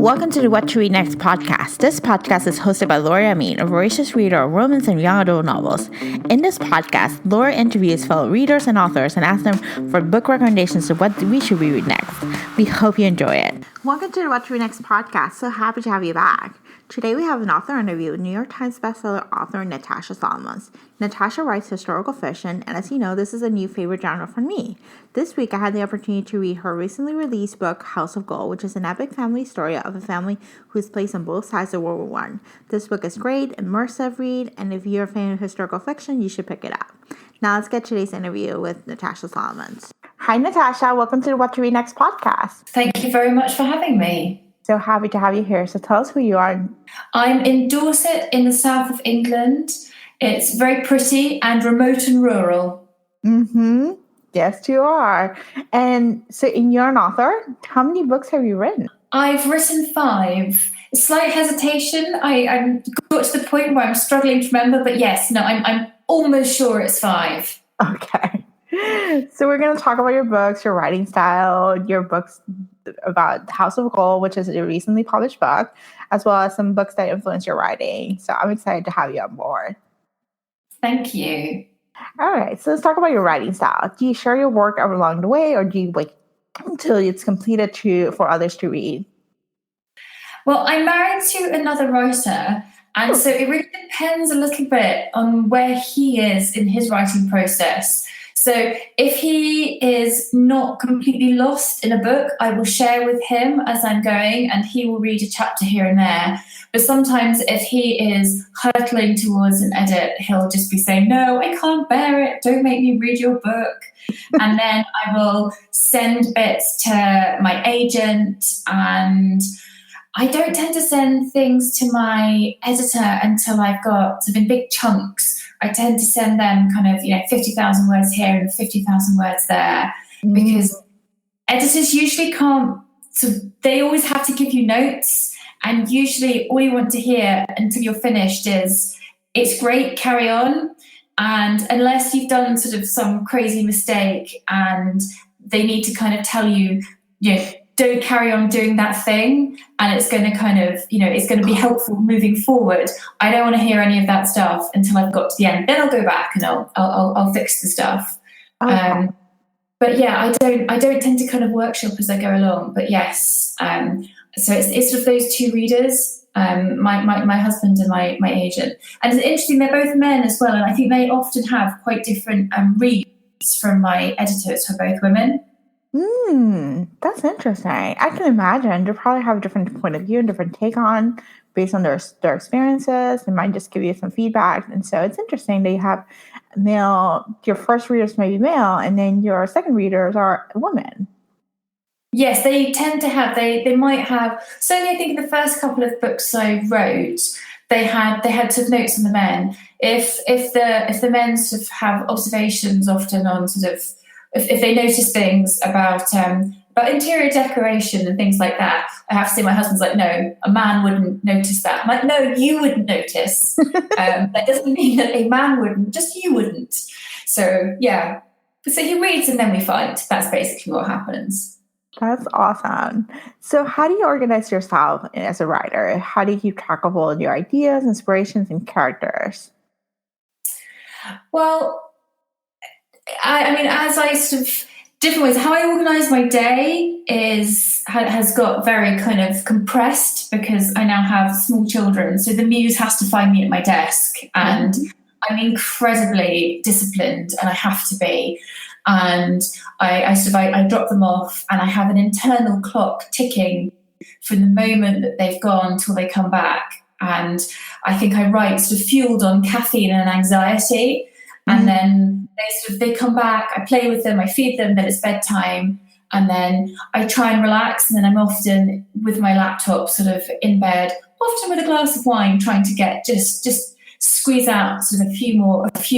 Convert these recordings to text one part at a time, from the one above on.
Welcome to the What to Read Next podcast. This podcast is hosted by Laura Amin, a voracious reader of romance and young adult novels. In this podcast, Laura interviews fellow readers and authors and asks them for book recommendations of what we should read next. We hope you enjoy it. Welcome to the What to Read Next podcast. So happy to have you back. Today we have an author interview with New York Times bestseller author Natasha Solomons. Natasha writes historical fiction, and as you know, this is a new favorite genre for me. This week I had the opportunity to read her recently released book, House of Gold, which is an epic family story of a family who is placed on both sides of World War I. This book is great, immersive read, and if you're a fan of historical fiction, you should pick it up. Now let's get today's interview with Natasha Solomons. Hi Natasha, welcome to the What to Read Next podcast. Thank you very much for having me. So happy to have you here. So tell us who you are. I'm in Dorset in the south of England. It's very pretty and remote and rural. Mm-hmm. Yes, you are. And so you're an author. How many books have you written? I've written 5. Slight hesitation. I got to the point where I'm struggling to remember, but yes, no, I'm almost sure it's 5. Okay. So we're going to talk about your books, your writing style, your books about House of Gold, which is a recently published book, as well as some books that influence your writing. So I'm excited to have you on board. Thank you. All right. So let's talk about your writing style. Do you share your work along the way, or do you wait until it's completed for others to read? Well, I'm married to another writer, and so it really depends a little bit on where he is in his writing process. So if he is not completely lost in a book, I will share with him as I'm going, and he will read a chapter here and there. But sometimes if he is hurtling towards an edit, he'll just be saying, no, I can't bear it. Don't make me read your book. And then I will send bits to my agent, and I don't tend to send things to my editor until I've got sort of in big chunks. I tend to send them kind of, 50,000 words here and 50,000 words there, because editors usually can't, so they always have to give you notes, and usually all you want to hear until you're finished is, it's great, carry on. And unless you've done sort of some crazy mistake and they need to kind of tell you, don't carry on doing that thing, and it's going to kind of, it's going to be helpful moving forward. I don't want to hear any of that stuff until I've got to the end. Then I'll go back and I'll fix the stuff. Okay. But yeah, I don't tend to kind of workshop as I go along. But yes, so it's sort of those two readers, my husband and my agent. And it's interesting, they're both men as well, and I think they often have quite different reads from my editors, who are both women. That's interesting. I can imagine they probably have a different point of view and different take on based on their experiences. They might just give you some feedback. And so it's interesting that you have male, your first readers may be male, and then your second readers are women. Yes, they tend to have, they might have, certainly I think in the first couple of books I wrote, they had sort of notes on the men. If the men sort of have observations often on sort of, if they notice things about interior decoration and things like that, I have to say my husband's like, no, a man wouldn't notice that. I'm like, no, you wouldn't notice. That doesn't mean that a man wouldn't, just you wouldn't. So, yeah. So he reads and then we fight. That's basically what happens. That's awesome. So how do you organize yourself as a writer? How do you keep track of all of your ideas, inspirations, and characters? Well, I mean, as I sort of different ways, how I organise my day has got very kind of compressed because I now have small children. So the muse has to find me at my desk, and I'm incredibly disciplined, and I have to be. And I drop them off, and I have an internal clock ticking from the moment that they've gone till they come back. And I think I write sort of fueled on caffeine and anxiety. And then they come back, I play with them, I feed them, then it's bedtime, and then I try and relax, and then I'm often with my laptop sort of in bed, often with a glass of wine, trying to get just squeeze out sort of a few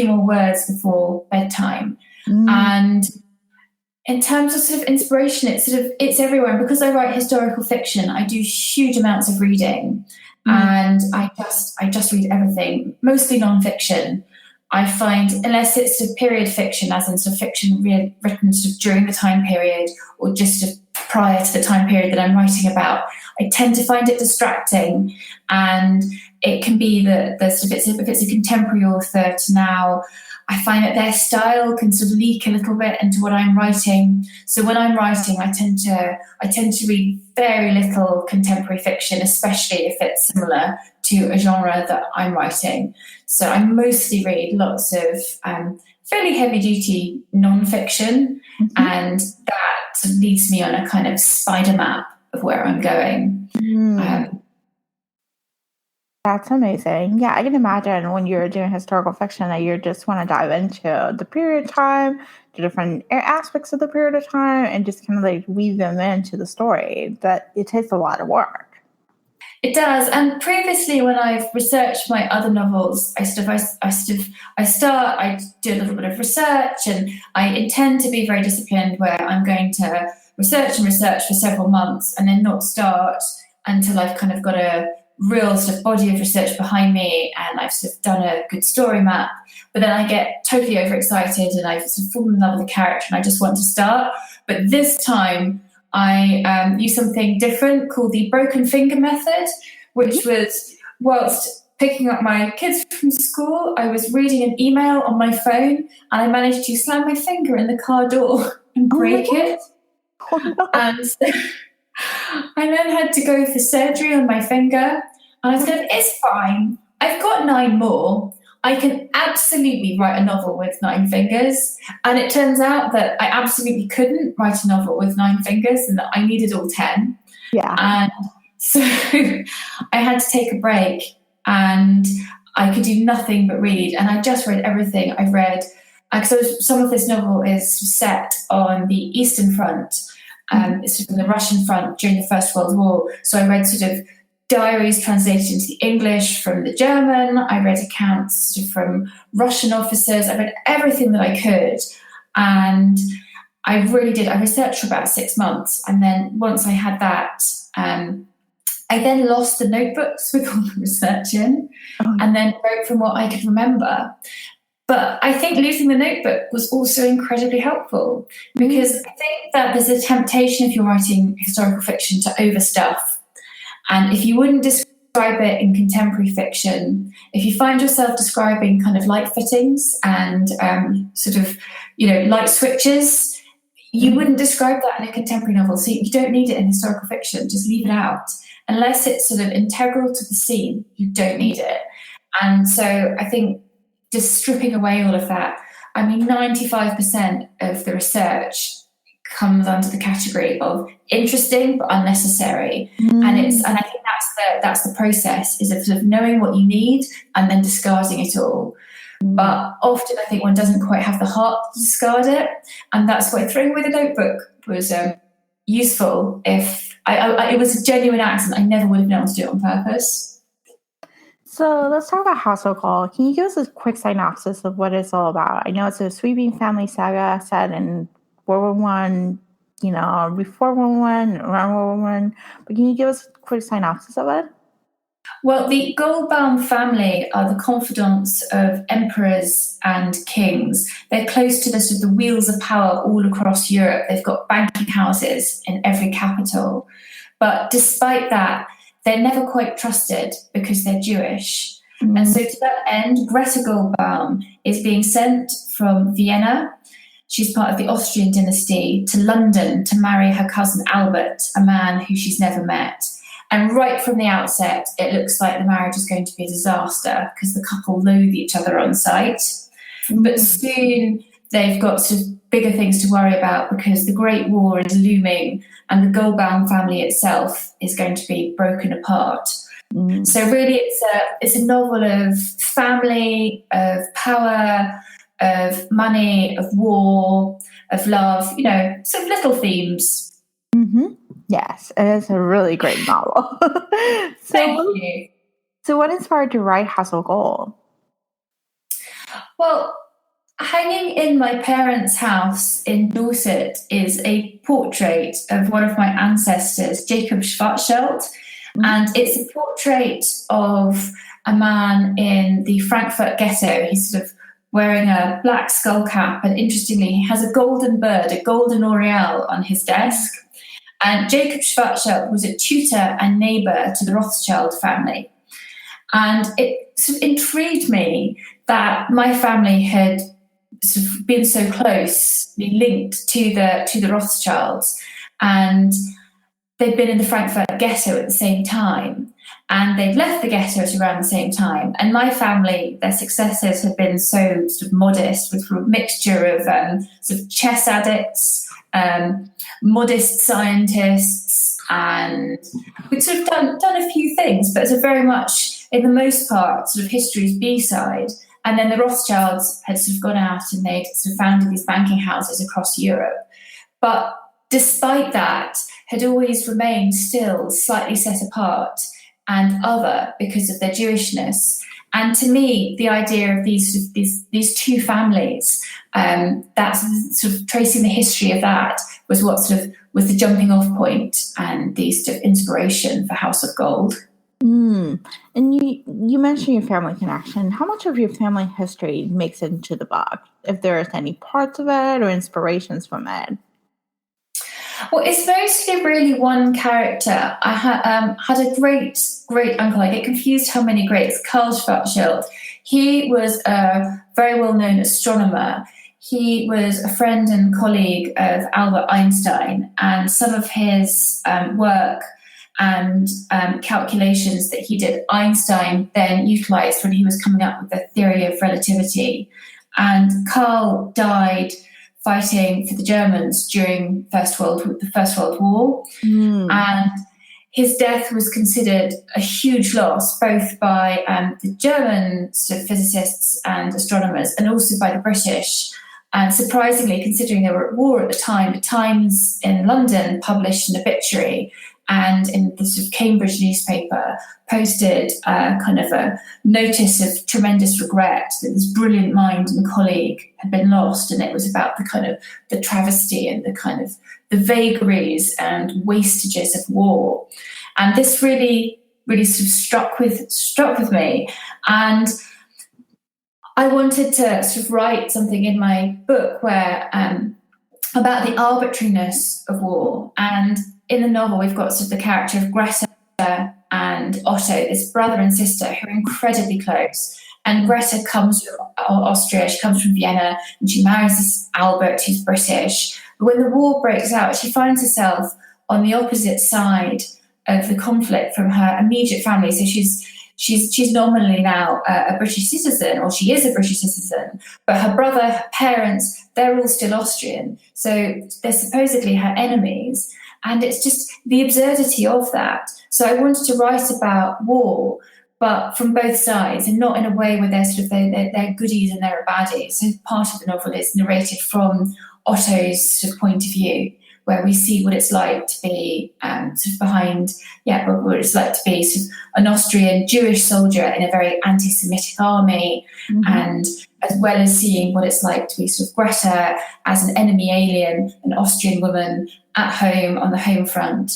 more words before bedtime. And in terms of sort of inspiration, it's everywhere. And because I write historical fiction, I do huge amounts of reading, and I just read everything, mostly nonfiction. I find, unless it's sort of period fiction, as in sort of fiction written sort of during the time period or just sort of prior to the time period that I'm writing about, I tend to find it distracting. And it can be that if it's a contemporary author to now, I find that their style can sort of leak a little bit into what I'm writing. So when I'm writing, I tend to read very little contemporary fiction, especially if it's similar to a genre that I'm writing. So I mostly read lots of fairly heavy-duty non-fiction, and that leads me on a kind of spider map of where I'm going. That's amazing. Yeah, I can imagine when you're doing historical fiction that you just want to dive into the period of time, the different aspects of the period of time, and just kind of like weave them into the story. That it takes a lot of work. It does. And previously, when I've researched my other novels, I do a little bit of research, and I intend to be very disciplined where I'm going to research for several months and then not start until I've kind of got a real sort of body of research behind me and I've sort of done a good story map. But then I get totally overexcited and I've sort of fallen in love with the character and I just want to start. But this time I use something different called the broken finger method, which was whilst picking up my kids from school, I was reading an email on my phone and I managed to slam my finger in the car door and break it. Oh, no. And so I then had to go for surgery on my finger. And I said, it's fine. I've got 9 more. I can absolutely write a novel with 9 fingers. And it turns out that I absolutely couldn't write a novel with 9 fingers and that I needed all 10. Yeah. And so I had to take a break and I could do nothing but read. And I just read everything I've read. So some of this novel is set on the Eastern Front. It's from the Russian front during the First World War. So I read sort of diaries translated into the English from the German. I read accounts sort of from Russian officers. I read everything that I could. And I really did. I researched for about 6 months. And then once I had that, I then lost the notebooks with all the research in and then wrote from what I could remember. But I think losing the notebook was also incredibly helpful because I think that there's a temptation if you're writing historical fiction to overstuff. And if you wouldn't describe it in contemporary fiction, if you find yourself describing kind of light fittings and sort of, light switches, you wouldn't describe that in a contemporary novel. So you don't need it in historical fiction. Just leave it out. Unless it's sort of integral to the scene, you don't need it. And so I think just stripping away all of that, 95% of the research comes under the category of interesting but unnecessary. And I think that's the process, is of sort of knowing what you need and then discarding it all. But often I think one doesn't quite have the heart to discard it, and that's why throwing away the notebook was useful. If it was a genuine accident, I never would have known to do it on purpose. So let's talk about House of Gold. Can you give us a quick synopsis of what it's all about? I know it's a sweeping family saga set in World War I, before World War I, around World War I. But can you give us a quick synopsis of it? Well, the Goldbaum family are the confidants of emperors and kings. They're close to the wheels of power all across Europe. They've got banking houses in every capital. But despite that, they're never quite trusted because they're Jewish. And so to that end, Greta Goldbaum is being sent from Vienna. She's part of the Austrian dynasty, to London to marry her cousin Albert, a man who she's never met. And right from the outset, it looks like the marriage is going to be a disaster because the couple loathe each other on sight. But soon they've got sort of bigger things to worry about because the Great War is looming and the Goldbaum family itself is going to be broken apart. So really it's a novel of family, of power, of money, of war, of love, sort of little themes. Yes, it is a really great novel. Thank you. So what inspired you to write House of Gold? Well, hanging in my parents' house in Dorset is a portrait of one of my ancestors, Jacob Schwarzschild. And it's a portrait of a man in the Frankfurt ghetto. He's sort of wearing a black skull cap. And interestingly, he has a golden bird, a golden oriole on his desk. And Jacob Schwarzschild was a tutor and neighbour to the Rothschild family. And it sort of intrigued me that my family had sort of been so closely linked to the Rothschilds, and they'd been in the Frankfurt ghetto at the same time, and they'd left the ghetto at around the same time. And my family, their successes had been so sort of modest, with a mixture of sort of chess addicts, modest scientists, and we'd sort of done a few things, but it was very much, in the most part, sort of history's B-side. And then the Rothschilds had sort of gone out and they'd sort of founded these banking houses across Europe. But despite that, had always remained still slightly set apart and other because of their Jewishness. And to me, the idea of these two families, that's sort of tracing the history of that, was what sort of was the jumping off point and the sort of inspiration for House of Gold. And you mentioned your family connection. How much of your family history makes it into the book, if there is any parts of it or inspirations from it? Well, it's mostly really one character. I had a great uncle. I get confused how many greats. Karl Schwarzschild. He was a very well-known astronomer. He was a friend and colleague of Albert Einstein, and some of his work and calculations that he did, Einstein then utilized when he was coming up with the theory of relativity. And Karl died fighting for the Germans during the First World War. And his death was considered a huge loss, both by the German sort of physicists and astronomers, and also by the British. And surprisingly, considering they were at war at the time, the Times in London published an obituary, and in the sort of Cambridge newspaper posted kind of a notice of tremendous regret that this brilliant mind and colleague had been lost. And it was about the kind of the travesty and the kind of the vagaries and wastages of war. And this really, really sort of struck with me. And I wanted to sort of write something in my book where about the arbitrariness of war. And in the novel, we've got sort of the character of Greta and Otto, this brother and sister who are incredibly close. And Greta comes from Austria, she comes from Vienna, and she marries this Albert who's British. But when the war breaks out, she finds herself on the opposite side of the conflict from her immediate family. So she's nominally now a British citizen, or she is a British citizen, but her brother, her parents, they're all still Austrian. So they're supposedly her enemies. And it's just the absurdity of that. So I wanted to write about war, but from both sides, and not in a way where they're sort of they're goodies and they're baddies. So part of the novel is narrated from Otto's sort of point of view, where we see what it's like to be sort of behind, what it's like to be sort of an Austrian Jewish soldier in a very anti-Semitic army, and as well as seeing what it's like to be sort of Greta as an enemy alien, an Austrian woman at home on the home front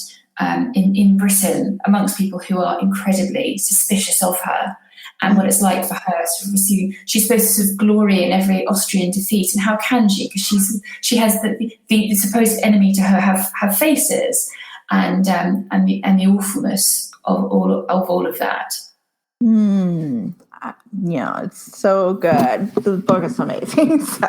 in Britain, amongst people who are incredibly suspicious of her, and what it's like for her to receive. She's supposed to sort of glory in every Austrian defeat, and how can she? Because she has the supposed enemy to her have faces, and the awfulness of all of that. Yeah, it's so good. The book is amazing. So,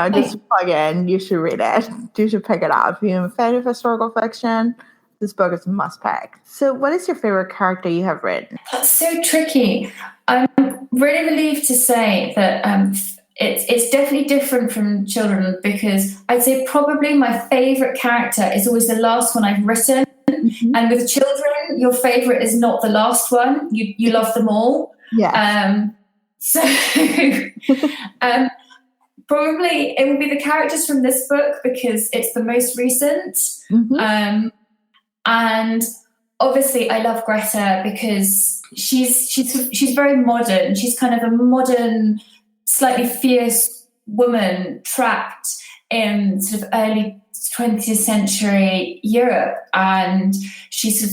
just plug in. You should read it. You should pick it up. If you're a fan of historical fiction, this book is a must pick. So what is your favorite character you have written? That's so tricky. I'm really relieved to say that it's definitely different from children, because I'd say probably my favorite character is always the last one I've written. And with children, your favorite is not the last one. You love them all. Yeah. Probably it will be the characters from this book because it's the most recent. And obviously I love Greta because she's very modern. She's kind of a modern, slightly fierce woman trapped in sort of early 20th century Europe, and she's a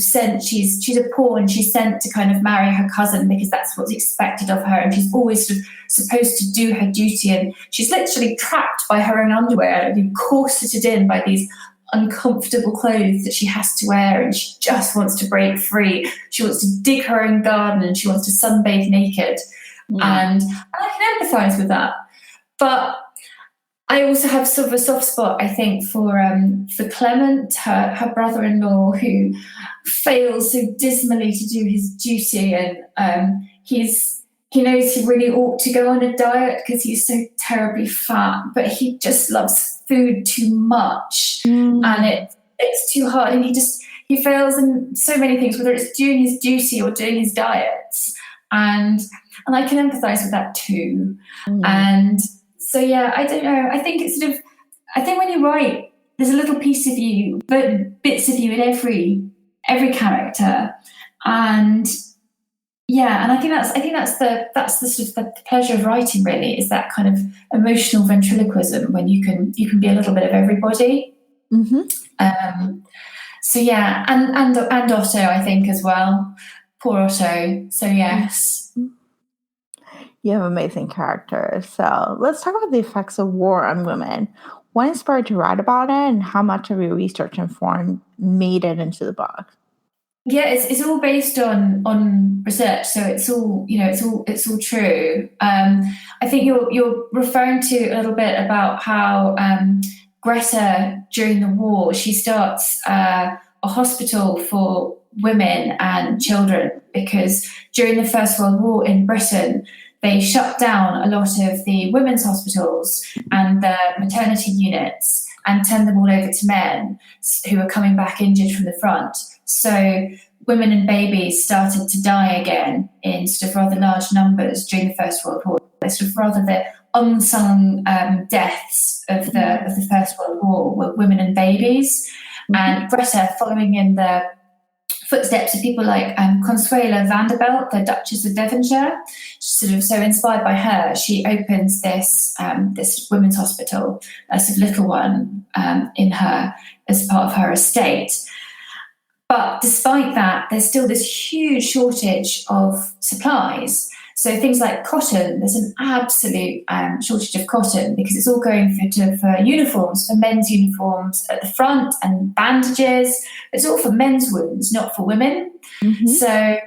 pawn. She's sent to kind of marry her cousin because that's what's expected of her, and she's always sort of supposed to do her duty, and she's literally trapped by her own underwear and corseted in by these uncomfortable clothes that she has to wear, and she just wants to break free. She wants to dig her own garden, and she wants to sunbathe naked. And I can empathise with that. But I also have sort of a soft spot, I think, for Clement, her brother-in-law, who fails so dismally to do his duty, and he knows he really ought to go on a diet because he's so terribly fat, but he just loves food too much, and it's too hard, and he fails in so many things, whether it's doing his duty or doing his diets, and I can empathise with that too, and. So yeah, I don't know. I think it's I think when you write, there's a little piece of you, but bits of you in every character, and yeah, and I think that's the sort of the pleasure of writing. Really, is that kind of emotional ventriloquism when you can be a little bit of everybody. So yeah, and Otto, I think, as well. Poor Otto. So yes. You have amazing characters. So let's talk about the effects of war on women. What inspired you to write about it, and how much of your research and made it into the book? Yeah, it's all based on research, so it's all it's all true. I think you're referring to a little bit about how Greta, during the war, she starts a hospital for women and children, because during the First World War in Britain, they shut down a lot of the women's hospitals and the maternity units and turned them all over to men who were coming back injured from the front. So women and babies started to die again in sort of rather large numbers during the First World War. They're sort of rather the unsung deaths of the First World War were women and babies. And Greta, following in the footsteps of people like Consuela Vanderbilt, the Duchess of Devonshire, sort of so inspired by her, she opens this women's hospital, a sort of little one, in her as part of her estate. But despite that, there's still this huge shortage of supplies. So things like cotton, there's an absolute shortage of cotton, because it's all going for uniforms, for men's uniforms at the front, and bandages. It's all for men's wounds, not for women. So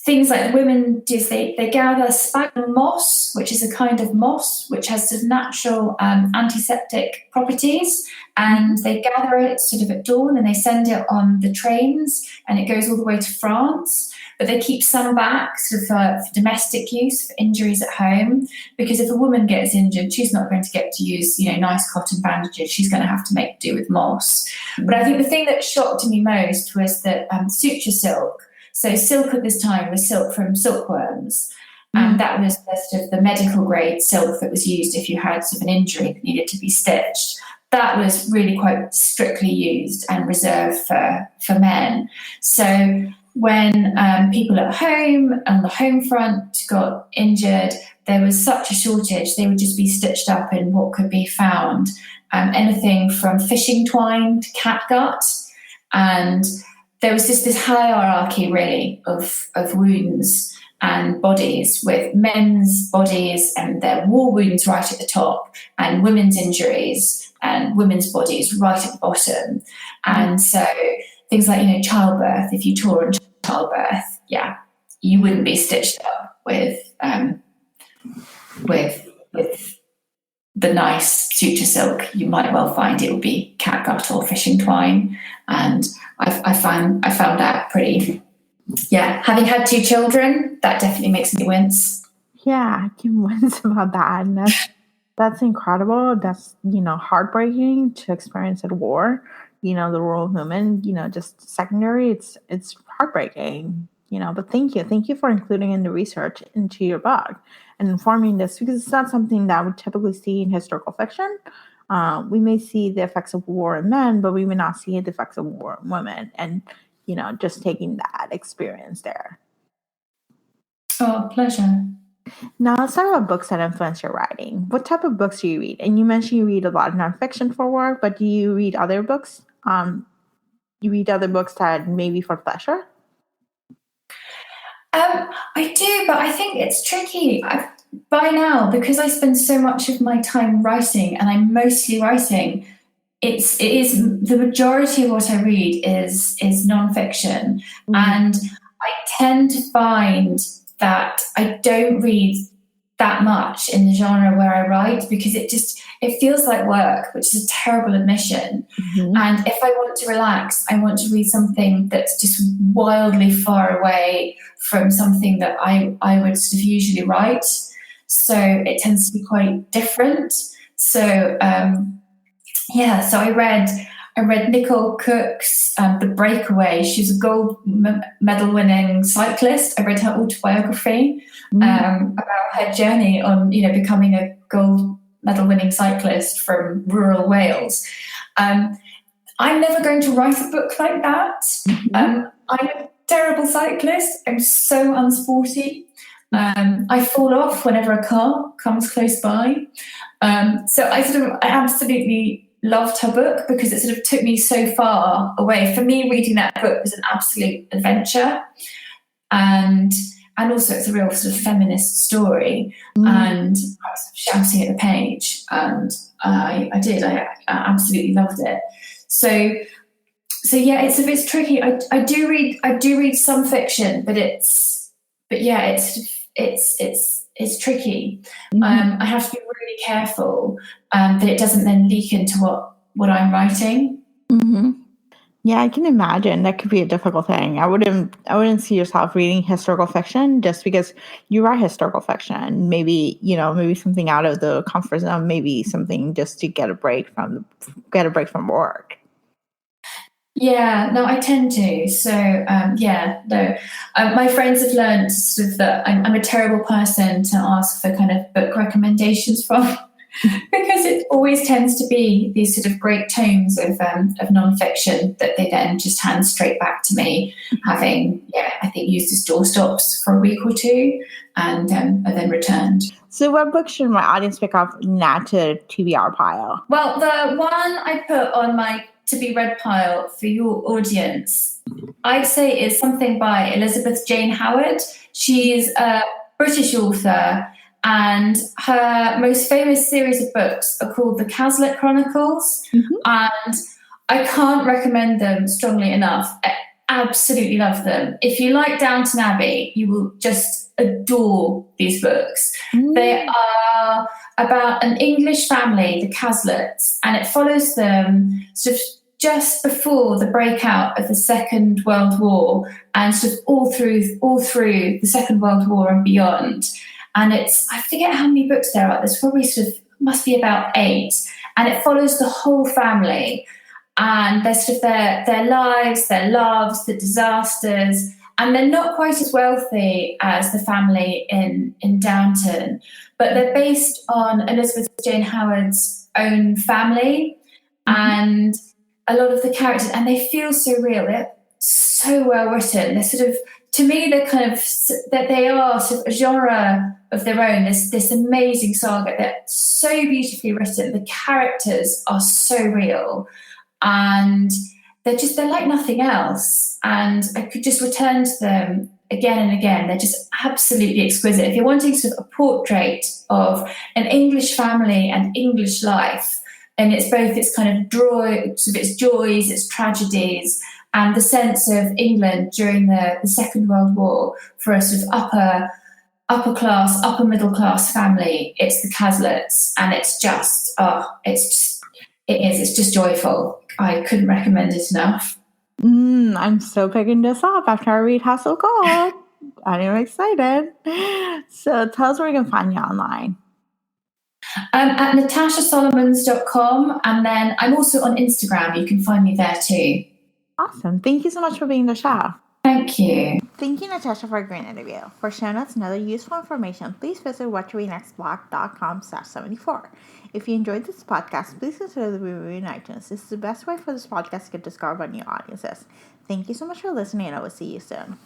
things like the women do is they gather sphagnum moss, which is a kind of moss which has sort of natural antiseptic properties, and they gather it sort of at dawn, and they send it on the trains, and it goes all the way to France. But they keep some back sort of for domestic use, for injuries at home, because if a woman gets injured, she's not going to get to use nice cotton bandages. She's going to have to make do with moss. But I think the thing that shocked me most was that suture silk. So silk at this time was silk from silkworms. And that was sort of the medical grade silk that was used if you had sort of an injury that needed to be stitched. That was really quite strictly used and reserved for men. So when people at home, on the home front, got injured, there was such a shortage, they would just be stitched up in what could be found. Anything from fishing twine to catgut. And there was just this hierarchy, really, of wounds and bodies, with men's bodies and their war wounds right at the top, and women's injuries and women's bodies right at the bottom. And so things like, childbirth, if you tore in childbirth, you wouldn't be stitched up with the nice suture silk. You might well find it would be catgut or fishing twine. And I found that pretty, having had 2 children, that definitely makes me wince. Yeah, I can wince about that. And that's incredible. That's, heartbreaking to experience at war. The role of women, just secondary, it's heartbreaking, but thank you for including in the research into your book and informing this, because it's not something that we typically see in historical fiction. We may see the effects of war in men, but we may not see the effects of war in women, and, just taking that experience there. Oh, pleasure. Now let's talk about books that influence your writing. What type of books do you read? And you mentioned you read a lot of nonfiction for work, but do you read other books? You read other books that maybe for pleasure? I do, but I think it's tricky. By now, because I spend so much of my time writing, and I'm mostly writing, it is the majority of what I read is nonfiction, and I tend to find that I don't read that much in the genre where I write because it feels like work, which is a terrible admission. And if I want to relax, I want to read something that's just wildly far away from something that I would sort of usually write. So it tends to be quite different. So so I read Nicole Cook's The Breakaway. She's a gold medal winning cyclist. I read her autobiography about her journey on, becoming a gold medal winning cyclist from rural Wales. I'm never going to write a book like that. I'm a terrible cyclist. I'm so unsporty. I fall off whenever a car comes close by. So I absolutely loved her book because it sort of took me so far away. For me, reading that book was an absolute adventure, and also it's a real sort of feminist story. And I was shouting at the page, and I absolutely loved it. So yeah, it's tricky. I do read some fiction, but it's tricky. I have to be really careful that it doesn't then leak into what I'm writing. Yeah, I can imagine that could be a difficult thing. I wouldn't see yourself reading historical fiction just because you write historical fiction. Maybe something out of the comfort zone. Maybe something just to get a break from work. Yeah, no, I tend to. So, my friends have learned sort of that I'm a terrible person to ask for kind of book recommendations from because it always tends to be these sort of great tomes of nonfiction that they then just hand straight back to me, having, I think used as doorstops for a week or two and are then returned. So what book should my audience pick up not to TBR pile? Well, the one I put on my to be read pile for your audience, I'd say is something by Elizabeth Jane Howard. She's a British author, and her most famous series of books are called the Cazalet Chronicles, and I can't recommend them strongly enough. I absolutely love them. If you like Downton Abbey, you will just adore these books. They are about an English family, the Cazalets, and it follows them sort of just before the breakout of the Second World War and sort of all through the Second World War and beyond. And I forget how many books there are. There's probably must be about 8. And it follows the whole family and their sort of their lives, their loves, the disasters. And they're not quite as wealthy as the family in Downton, but they're based on Elizabeth Jane Howard's own family and a lot of the characters, and they feel so real. They're so well written. They're sort of, to me, they're kind of, that they are sort of a genre of their own. This amazing saga. They're so beautifully written. The characters are so real, and they're like nothing else. And I could just return to them again and again. They're just absolutely exquisite. If you're wanting sort of a portrait of an English family and English life, and it's both its kind of its joys, its tragedies, and the sense of England during the Second World War for a sort of upper class, upper middle class family, it's the Cazalets, and it's just joyful. I couldn't recommend it enough. I'm so picking this up after I read House of Gold. I'm excited. So tell us where you can find you online. At natashasolomons.com, and then I'm also on Instagram. You can find me there too. Awesome. Thank you so much for being on the show. Thank you. Thank you, Natasha, for a great interview. For show notes and other useful information, please visit whattoreadnextblog.com/74. If you enjoyed this podcast, please consider the review in iTunes. This is the best way for this podcast to get discovered by new audiences. Thank you so much for listening, and I will see you soon.